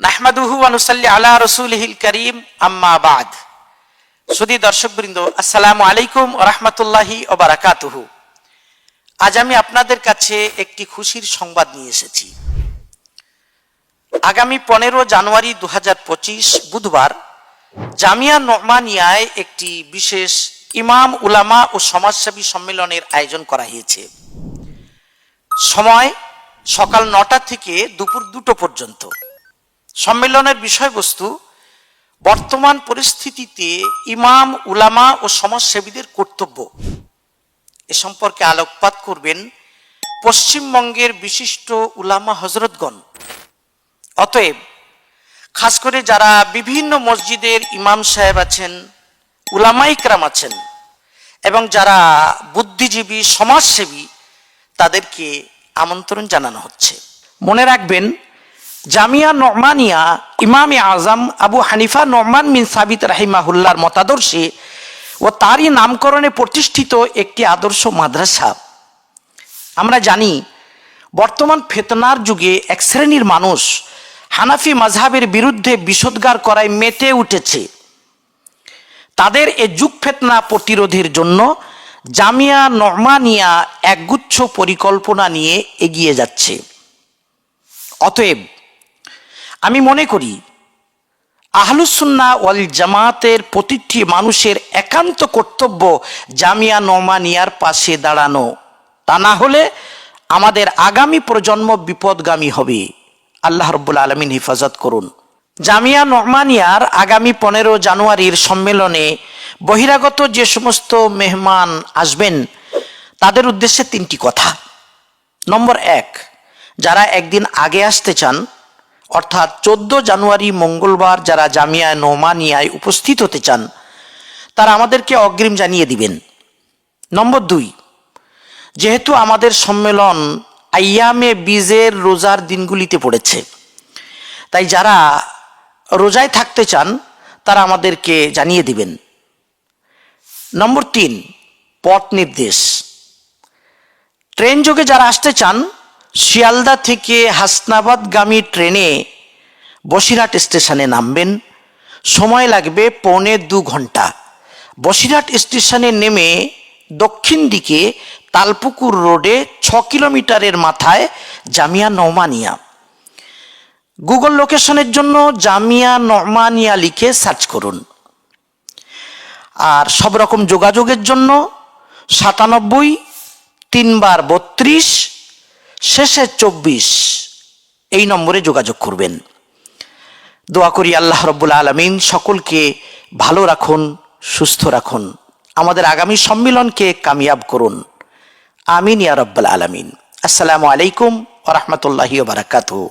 নাহমাদুহু ওয়া নুসাল্লি আলা রাসূলিহিল কারীম আম্মা বাদ। সুধী দর্শকবৃন্দ, আসসালামু আলাইকুম ওয়া রাহমাতুল্লাহি ওয়া বারাকাতুহু। আজ আমি আপনাদের কাছে একটি খুশির সংবাদ নিয়ে এসেছি। আগামী 15 জানুয়ারি 2025 বুধবার জামিয়া নোমানিয়ায় একটি বিশেষ ইমাম, উলামা ও সমাজসেবী সম্মেলনের আয়োজন করা হয়েছে। সময় সকাল 9টা থেকে দুপুর 2টো পর্যন্ত। সম্মেলনের বিষয়বস্তু বর্তমান পরিস্থিতিতে ইমাম, উলামা ও সমাজসেবীদের কর্তব্য। এ সম্পর্কে আলোকপাত করবেন পশ্চিমবঙ্গের বিশিষ্ট উলামা হজরতগণ। অতএব খাস করে যারা বিভিন্ন মসজিদের ইমাম সাহেব আছেন, উলামা ইকরাম আছেন এবং যারা বুদ্ধিজীবী, সমাজসেবী, তাদেরকে আমন্ত্রণ জানানো হচ্ছে। মনে রাখবেন, জামিয়া নোমানিয়া ইমামে আজম আবু হানিফা নোমান বিন সাবিত রাহিমাহুল্লাহর মতাদর্শে ও তারই নামকরণে প্রতিষ্ঠিত একটি আদর্শ মাদ্রাসা। আমরা জানি, বর্তমান ফিতনার যুগে এক শ্রেণীর মানুষ হানাফি মাযহাবের বিরুদ্ধে বিষোদ্গার করায় মেতে উঠেছে। তাদের এ যুগ ফিতনা প্রতিরোধের জন্য জামিয়া নোমানিয়া একগুচ্ছ পরিকল্পনা নিয়ে এগিয়ে যাচ্ছে। অতএব আমি মনে করি, আহলুস সুন্নাহ ওয়াল জামাতের প্রতিটি মানুষের একান্ত কর্তব্য জামিয়া নোমানিয়ার পাশে দাঁড়ানো। তা না হলে আমাদের আগামী প্রজন্ম বিপদগামী হবে। আল্লাহ রাব্বুল আলামিন হেফাজত করুন। জামিয়া নোমানিয়ার আগামী 15 জানুয়ারির সম্মেলনে বহিরাগত যে সমস্ত মেহমান আসবেন, তাদের উদ্দেশ্যে 3টি কথা। নম্বর 1, যারা একদিন আগে আসতে চান, অর্থাৎ 14 জানুয়ারি মঙ্গলবার যারা জামিয়া নোমানিয়ায় উপস্থিত হতে চান, তারা আমাদেরকে অগ্রিম জানিয়ে দিবেন। নম্বর 2, যেহেতু আমাদের সম্মেলন আইয়ামে বীজের রোজার দিনগুলিতে পড়েছে, তাই যারা রোজায় থাকতে চান তারা আমাদেরকে জানিয়ে দিবেন। নম্বর 3, পথ নির্দেশ। ট্রেন যোগে যারা আসতে চান, শিয়ালদা থেকে হাসনাবাদগামী ট্রেনে বসিরহাট স্টেশনে নামবেন। সময় লাগবে 1.25 ঘন্টা। বসিরহাট স্টেশনে নেমে দক্ষিণ দিকে তালপুকুর রোডে 6 কিলোমিটারের মাথায় জামিয়া নোমানিয়া। গুগল লোকেশনের জন্য জামিয়া নোমানিয়া লিখে সার্চ করুন। আর সব রকম যোগাযোগের জন্য 97 3 বার 32 শেষে 24 এই নম্বরে যোগাযোগ করবেন। দোয়া করি আল্লাহ রাব্বুল আলামিন সকলকে ভালো রাখুন, সুস্থ রাখুন, আমাদের আগামী সম্মেলনকে কামিয়াব করুন। আমিন ইয়া রাব্বাল আলামিন। আসসালামু আলাইকুম ওয়া রাহমাতুল্লাহি ওয়া বারাকাতুহু।